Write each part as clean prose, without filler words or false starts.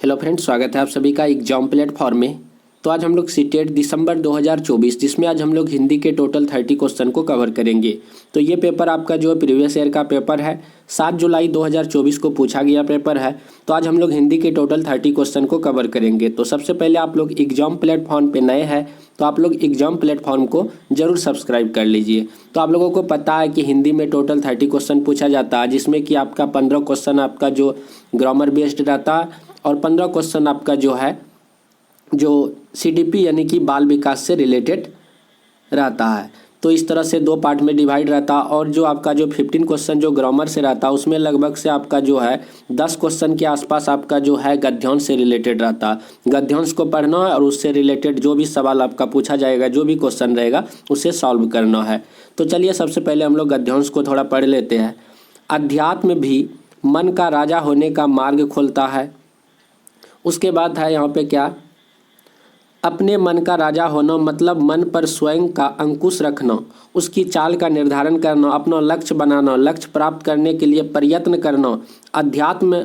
Hello friends, स्वागत है आप सभी का एग्जाम प्लेटफॉर्म में। तो आज हम लोग सीटेट दिसंबर 2024 जिसमें आज हम लोग हिंदी के टोटल 30 क्वेश्चन को कवर करेंगे। तो ये पेपर आपका जो प्रीवियस ईयर का पेपर है, 7 जुलाई 2024 को पूछा गया पेपर है। तो आज हम लोग हिंदी के टोटल 30 क्वेश्चन को कवर करेंगे। तो सबसे पहले आप लोग एग्जाम प्लेटफॉर्म पे नए हैं तो आप लोग एग्जाम प्लेटफॉर्म को जरूर सब्सक्राइब कर लीजिए। तो आप लोगों को पता है कि हिंदी में टोटल 30 क्वेश्चन पूछा जाता है, जिसमें कि आपका 15 क्वेश्चन आपका जो ग्रामर बेस्ड रहता है और 15 क्वेश्चन आपका जो सीडीपी यानी कि बाल विकास से रिलेटेड रहता है। तो इस तरह से 2 पार्ट में डिवाइड रहता है और जो आपका जो 15 क्वेश्चन जो ग्रामर से रहता है उसमें लगभग से आपका जो है 10 क्वेश्चन के आसपास आपका जो है गद्यांश से रिलेटेड रहता है। गद्यांश को पढ़ना है और उससे रिलेटेड जो भी सवाल आपका पूछा जाएगा, जो भी क्वेश्चन रहेगा उसे सॉल्व करना है। तो चलिए सबसे पहले हम लोग गद्यांश को थोड़ा पढ़ लेते हैं। अध्यात्म भी मन का राजा होने का मार्ग खोलता है। उसके बाद है यहाँ पे क्या, अपने मन का राजा होना मतलब मन पर स्वयं का अंकुश रखना, उसकी चाल का निर्धारण करना, अपना लक्ष्य बनाना, लक्ष्य प्राप्त करने के लिए प्रयत्न करना। अध्यात्म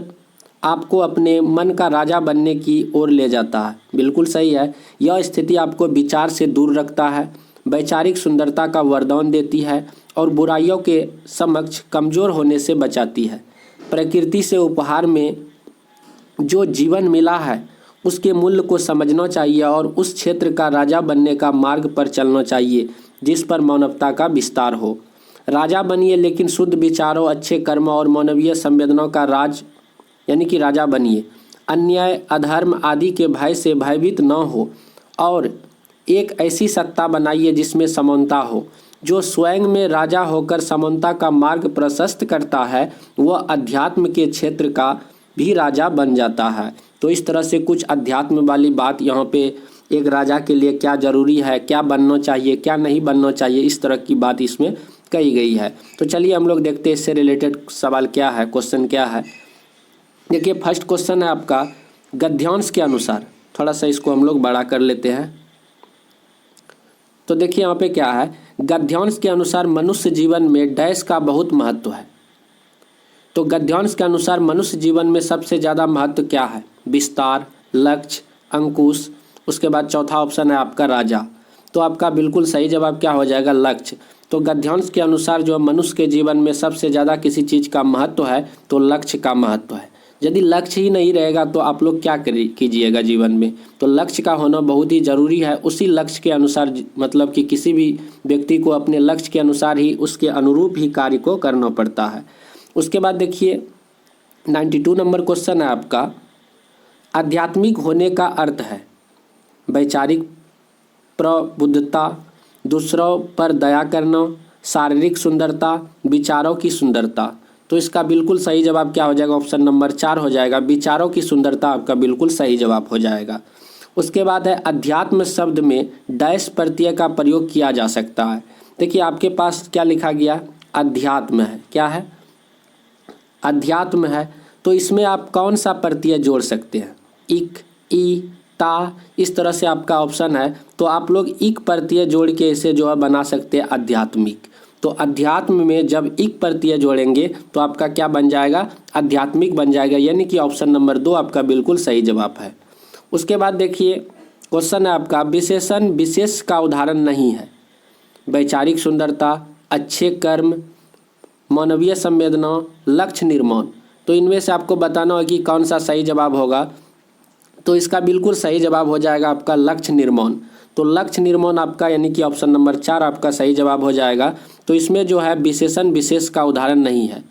आपको अपने मन का राजा बनने की ओर ले जाता है। बिल्कुल सही है। यह स्थिति आपको विचार से दूर रखता है, वैचारिक सुंदरता का वरदान देती है और बुराइयों के समक्ष कमज़ोर होने से बचाती है। प्रकृति से उपहार में जो जीवन मिला है उसके मूल्य को समझना चाहिए और उस क्षेत्र का राजा बनने का मार्ग पर चलना चाहिए जिस पर मानवता का विस्तार हो। राजा बनिए लेकिन शुद्ध विचारों, अच्छे कर्मों और मानवीय संवेदनाओं का राज यानी कि राजा बनिए। अन्याय, अधर्म आदि के भय से भयभीत न हो और एक ऐसी सत्ता बनाइए जिसमें समानता हो। जो स्वयं में राजा होकर समानता का मार्ग प्रशस्त करता है वह अध्यात्म के क्षेत्र का भी राजा बन जाता है। तो इस तरह से कुछ अध्यात्म वाली बात यहाँ पे एक राजा के लिए क्या ज़रूरी है, क्या बनना चाहिए, क्या नहीं बनना चाहिए, इस तरह की बात इसमें कही गई है। तो चलिए हम लोग देखते हैं इससे रिलेटेड सवाल क्या है, क्वेश्चन क्या है। देखिए फर्स्ट क्वेश्चन है आपका, गद्यांश के अनुसार, थोड़ा सा इसको हम लोग बड़ा कर लेते हैं। तो देखिए यहाँ पे क्या है, गद्यांश के अनुसार मनुष्य जीवन में डैश का बहुत महत्व है। तो गद्यांश के अनुसार मनुष्य जीवन में सबसे ज़्यादा महत्व क्या है, विस्तार, लक्ष्य, अंकुश। उसके बाद चौथा ऑप्शन है आपका राजा। तो आपका बिल्कुल सही जवाब क्या हो जाएगा, लक्ष्य। तो गद्यांश के अनुसार जो मनुष्य के जीवन में सबसे ज़्यादा किसी चीज़ का महत्व है तो लक्ष्य का महत्व है। यदि लक्ष्य ही नहीं रहेगा तो आप लोग क्या कीजिएगा जीवन में। तो लक्ष्य का होना बहुत ही ज़रूरी है। उसी लक्ष्य के अनुसार मतलब कि किसी भी व्यक्ति को अपने लक्ष्य के अनुसार ही, उसके अनुरूप ही कार्य को करना पड़ता है। उसके बाद देखिए 92 नंबर क्वेश्चन है आपका, आध्यात्मिक होने का अर्थ है वैचारिक प्रबुद्धता, दूसरों पर दया करना, शारीरिक सुंदरता, विचारों की सुंदरता। तो इसका बिल्कुल सही जवाब क्या हो जाएगा, ऑप्शन नंबर 4 हो जाएगा, विचारों की सुंदरता आपका बिल्कुल सही जवाब हो जाएगा। उसके बाद है अध्यात्म शब्द में डैश प्रत्यय का प्रयोग किया जा सकता है। देखिए आपके पास क्या लिखा गया, अध्यात्म है, क्या है, अध्यात्म है। तो इसमें आप कौन सा प्रत्यय जोड़ सकते हैं, इक, ई, ता, इस तरह से आपका ऑप्शन है। तो आप लोग इक प्रत्यय जोड़ के इसे जो है बना सकते हैं आध्यात्मिक। तो अध्यात्म में जब इक प्रत्यय जोड़ेंगे तो आपका क्या बन जाएगा, आध्यात्मिक बन जाएगा, यानी कि ऑप्शन नंबर 2 आपका बिल्कुल सही जवाब है। उसके बाद देखिए क्वेश्चन है आपका, विशेषण विशेष का उदाहरण नहीं है, वैचारिक सुंदरता, अच्छे कर्म, मानवीय संवेदना, लक्ष्य निर्माण। तो इनमें से आपको बताना है कि कौन सा सही जवाब होगा। तो इसका बिल्कुल सही जवाब हो जाएगा आपका लक्ष्य निर्माण। तो लक्ष्य निर्माण आपका यानी कि ऑप्शन नंबर 4 आपका सही जवाब हो जाएगा। तो इसमें जो है विशेषण विशेष का उदाहरण नहीं है।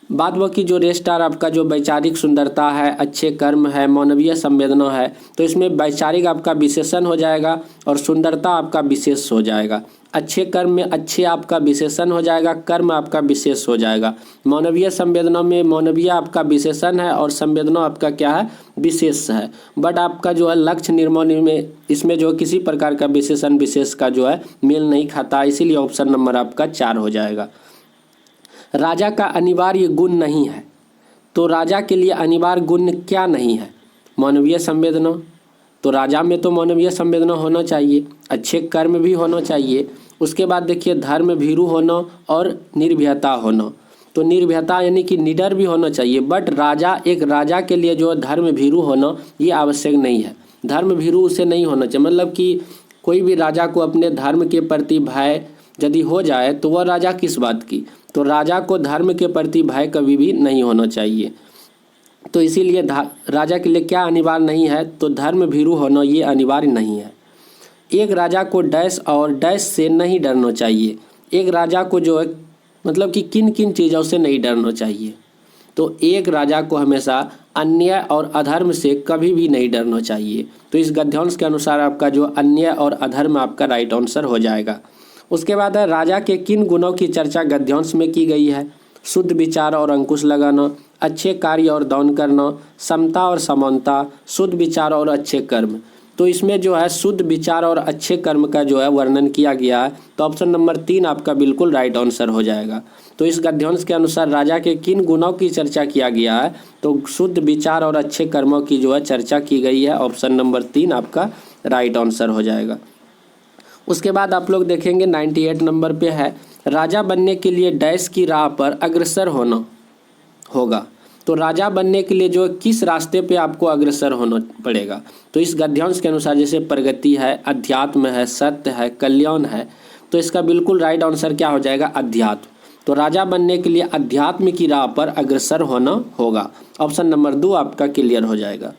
बाद बाकी जो रेस्ट आर आपका जो वैचारिक सुंदरता है, अच्छे कर्म है, मानवीय संवेदना है, तो इसमें वैचारिक आपका विशेषण हो जाएगा और सुंदरता आपका विशेष हो जाएगा। अच्छे कर्म में अच्छे आपका विशेषण हो जाएगा, कर्म आपका विशेष हो जाएगा। मानवीय संवेदना में मानवीय आपका विशेषण है और संवेदना आपका क्या है, विशेष है। बट आपका जो है लक्ष्य निर्माण में इसमें जो किसी प्रकार का विशेषण विशेष का जो है मेल नहीं खाता, इसीलिए ऑप्शन नंबर आपका 4 हो जाएगा। राजा का अनिवार्य गुण नहीं है। तो राजा के लिए अनिवार्य गुण क्या नहीं है, मानवीय संवेदना। तो राजा में तो मानवीय संवेदना होना चाहिए, अच्छे कर्म भी होना चाहिए। उसके बाद देखिए धर्म भीरू होना और निर्भयता होना। तो निर्भयता यानी कि निडर भी होना चाहिए, बट एक राजा के लिए जो धर्म भीरू होना ये आवश्यक नहीं है। धर्म भीरू उसे नहीं होना चाहिए, मतलब कि कोई भी राजा को अपने धर्म के प्रति भय यदि हो जाए तो वह राजा किस बात की। तो राजा को धर्म के प्रति भय कभी भी नहीं होना चाहिए। तो इसीलिए राजा के लिए क्या अनिवार्य नहीं है, तो धर्म भीरू होना ये अनिवार्य नहीं है। एक राजा को डैश और डैश से नहीं डरना चाहिए। एक राजा को जो है मतलब कि किन किन चीज़ों से नहीं डरना चाहिए, तो एक राजा को हमेशा अन्याय और अधर्म से कभी भी नहीं डरना चाहिए। तो इस गद्यांश के अनुसार आपका जो अन्याय और अधर्म आपका राइट आंसर हो जाएगा। उसके बाद है राजा के किन गुणों की चर्चा गद्यांश में की गई है। शुद्ध विचार और अंकुश लगाना, अच्छे कार्य और दान करना, समता और समानता, शुद्ध विचार और अच्छे कर्म। तो इसमें जो है शुद्ध विचार और अच्छे कर्म का जो है वर्णन किया गया है, तो ऑप्शन नंबर 3 आपका बिल्कुल राइट आंसर हो जाएगा। तो इस गद्यांश के अनुसार राजा के किन गुणों की चर्चा किया गया है, तो शुद्ध विचार और अच्छे कर्मों की जो है चर्चा की गई है। ऑप्शन नंबर 3 आपका राइट आंसर हो जाएगा। उसके बाद आप लोग देखेंगे 98 नंबर पे है राजा बनने के लिए डैश की राह पर अग्रसर होना होगा। तो राजा बनने के लिए जो किस रास्ते पे आपको अग्रसर होना पड़ेगा, तो इस गद्यांश के अनुसार जैसे प्रगति है, अध्यात्म है, सत्य है, कल्याण है, तो इसका बिल्कुल राइट आंसर क्या हो जाएगा, अध्यात्म। तो राजा बनने के लिए अध्यात्म की राह पर अग्रसर होना होगा। ऑप्शन नंबर 2 आपका क्लियर हो जाएगा।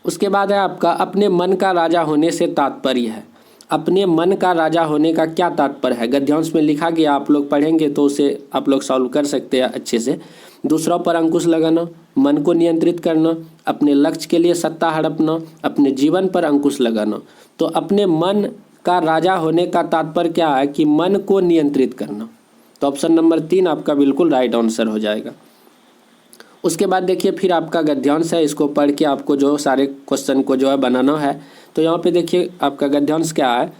उसके बाद है आपका अपने मन का राजा होने से तात्पर्य है। अपने मन का राजा होने का क्या तात्पर्य है, गद्यांश में लिखा गया, आप लोग पढ़ेंगे तो उसे आप लोग सॉल्व कर सकते हैं अच्छे से। दूसरों पर अंकुश लगाना, मन को नियंत्रित करना, अपने लक्ष्य के लिए सत्ता हड़पना, अपने जीवन पर अंकुश लगाना। तो अपने मन का राजा होने का तात्पर्य क्या है कि मन को नियंत्रित करना। तो ऑप्शन नंबर 3 आपका बिल्कुल राइट आंसर हो जाएगा। उसके बाद देखिए फिर आपका गद्यांश है, इसको पढ़ के आपको जो सारे क्वेश्चन को जो है बनाना है। तो यहाँ पे देखिए आपका गद्यांश क्या है,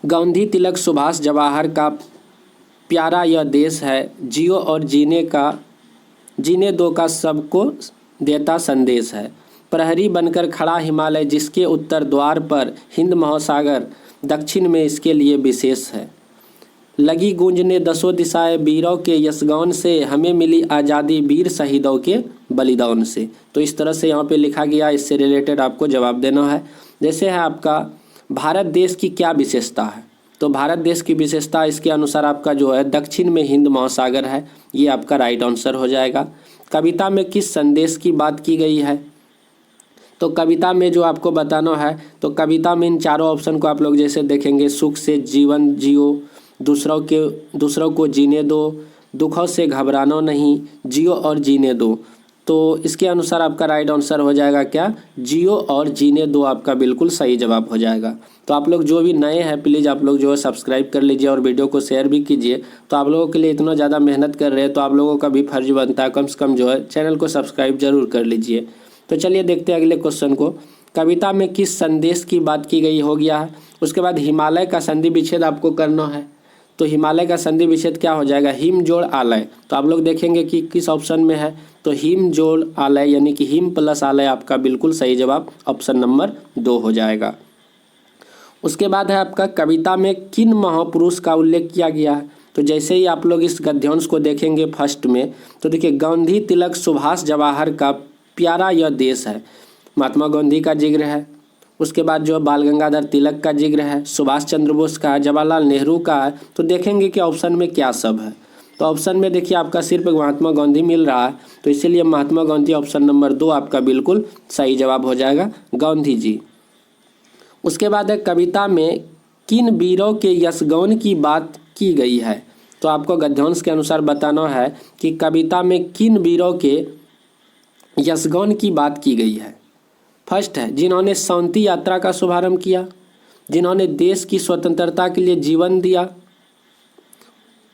गांधी, तिलक, सुभाष, जवाहर का प्यारा यह देश है, जियो और जीने दो का सबको देता संदेश है। प्रहरी बनकर खड़ा हिमालय, जिसके उत्तर द्वार पर हिंद महासागर, दक्षिण में इसके लिए विशेष है। लगी गूंजने दसों दिशाएं वीरों के यशगान से, हमें मिली आज़ादी वीर शहीदों के बलिदान से। तो इस तरह से यहाँ पे लिखा गया, इससे रिलेटेड आपको जवाब देना है। जैसे है आपका भारत देश की क्या विशेषता है, तो भारत देश की विशेषता इसके अनुसार आपका जो है दक्षिण में हिंद महासागर है, ये आपका राइट आंसर हो जाएगा। कविता में किस संदेश की बात की गई है, तो कविता में जो आपको बताना है, तो कविता में इन चारों ऑप्शन को आप लोग जैसे देखेंगे, सुख से जीवन जियो, दूसरों को जीने दो, दुखों से घबराना नहीं, जियो और जीने दो। तो इसके अनुसार आपका राइट आंसर हो जाएगा क्या, जियो और जीने दो आपका बिल्कुल सही जवाब हो जाएगा। तो आप लोग जो भी नए हैं प्लीज़ आप लोग जो है सब्सक्राइब कर लीजिए और वीडियो को शेयर भी कीजिए। तो आप लोगों के लिए इतना ज़्यादा मेहनत कर रहे हैं तो आप लोगों का भी फर्ज बनता है कम से कम जो है चैनल को सब्सक्राइब जरूर कर लीजिए। तो चलिए देखते हैं अगले क्वेश्चन को। कविता में किस संदेश की बात की गई हो गया है। उसके बाद हिमालय का संधि विच्छेद आपको करना है, तो हिमालय का संधि विच्छेद क्या हो जाएगा, हिम जोड़ आलय। तो आप लोग देखेंगे कि किस ऑप्शन में है, तो हिम जोड़ आलय यानी कि हिम प्लस आलय आपका बिल्कुल सही जवाब ऑप्शन नंबर 2 हो जाएगा। उसके बाद है आपका कविता में किन महापुरुष का उल्लेख किया गया है। तो जैसे ही आप लोग इस गद्यांश को देखेंगे फर्स्ट में, तो देखिए गांधी, तिलक, सुभाष, जवाहर का प्यारा यह देश है, महात्मा गांधी का जिक्र है। उसके बाद जो बाल गंगाधर तिलक का जिक्र है, सुभाष चंद्र बोस का है, जवाहरलाल नेहरू का है। तो देखेंगे कि ऑप्शन में क्या सब है, तो ऑप्शन में देखिए आपका सिर्फ महात्मा गांधी मिल रहा है, तो इसीलिए महात्मा गांधी ऑप्शन नंबर 2 आपका बिल्कुल सही जवाब हो जाएगा, गांधी जी। उसके बाद है कविता में किन वीरों के यशगान की बात की गई है। तो आपको गद्यांश के अनुसार बताना है कि कविता में किन वीरों के यशगान की बात की गई है। फर्स्ट है जिन्होंने शांति यात्रा का शुभारंभ किया, जिन्होंने देश की स्वतंत्रता के लिए जीवन दिया,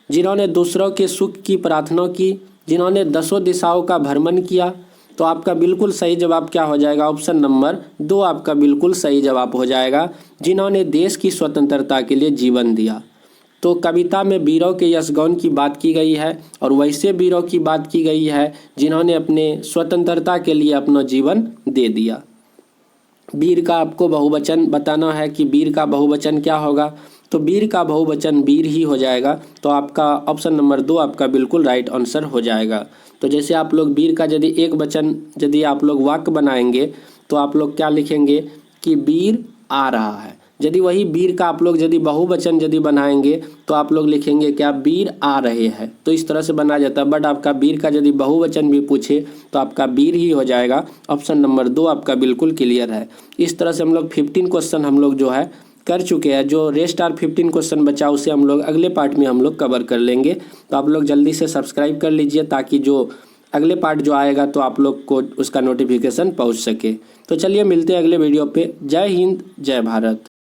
जिन्होंने दूसरों के सुख की प्रार्थना की, जिन्होंने दसों दिशाओं का भ्रमण किया। तो आपका बिल्कुल सही जवाब क्या हो जाएगा, ऑप्शन नंबर 2 आपका बिल्कुल सही जवाब हो जाएगा, जिन्होंने देश की स्वतंत्रता के लिए जीवन दिया। तो कविता में वीरों के यशगान की बात की गई है और वैसे वीरों की बात की गई है जिन्होंने अपने स्वतंत्रता के लिए अपना जीवन दे दिया। वीर का आपको बहुवचन बताना है कि वीर का बहुवचन क्या होगा, तो वीर का बहुवचन वीर ही हो जाएगा। तो आपका ऑप्शन नंबर 2 आपका बिल्कुल राइट आंसर हो जाएगा। तो जैसे आप लोग वीर का यदि एक वचन यदि आप लोग वाक्य बनाएंगे तो आप लोग क्या लिखेंगे कि वीर आ रहा है। यदि वही वीर का आप लोग यदि बहुवचन यदि बनाएंगे तो आप लोग लिखेंगे क्या, वीर आ रहे हैं। तो इस तरह से बनाया जाता है। बट आपका वीर का यदि बहुवचन भी पूछे तो आपका वीर ही हो जाएगा। ऑप्शन नंबर 2 आपका बिल्कुल क्लियर है। इस तरह से हम लोग 15 क्वेश्चन हम लोग जो है कर चुके हैं। जो रेस्ट आर 15 क्वेश्चन बचा उसे हम लोग अगले पार्ट में हम लोग कवर कर लेंगे। तो आप लोग जल्दी से सब्सक्राइब कर लीजिए ताकि जो अगले पार्ट जो आएगा तो आप लोग को उसका नोटिफिकेशन पहुंच सके। तो चलिए मिलते हैं अगले वीडियो पे। जय हिंद, जय भारत।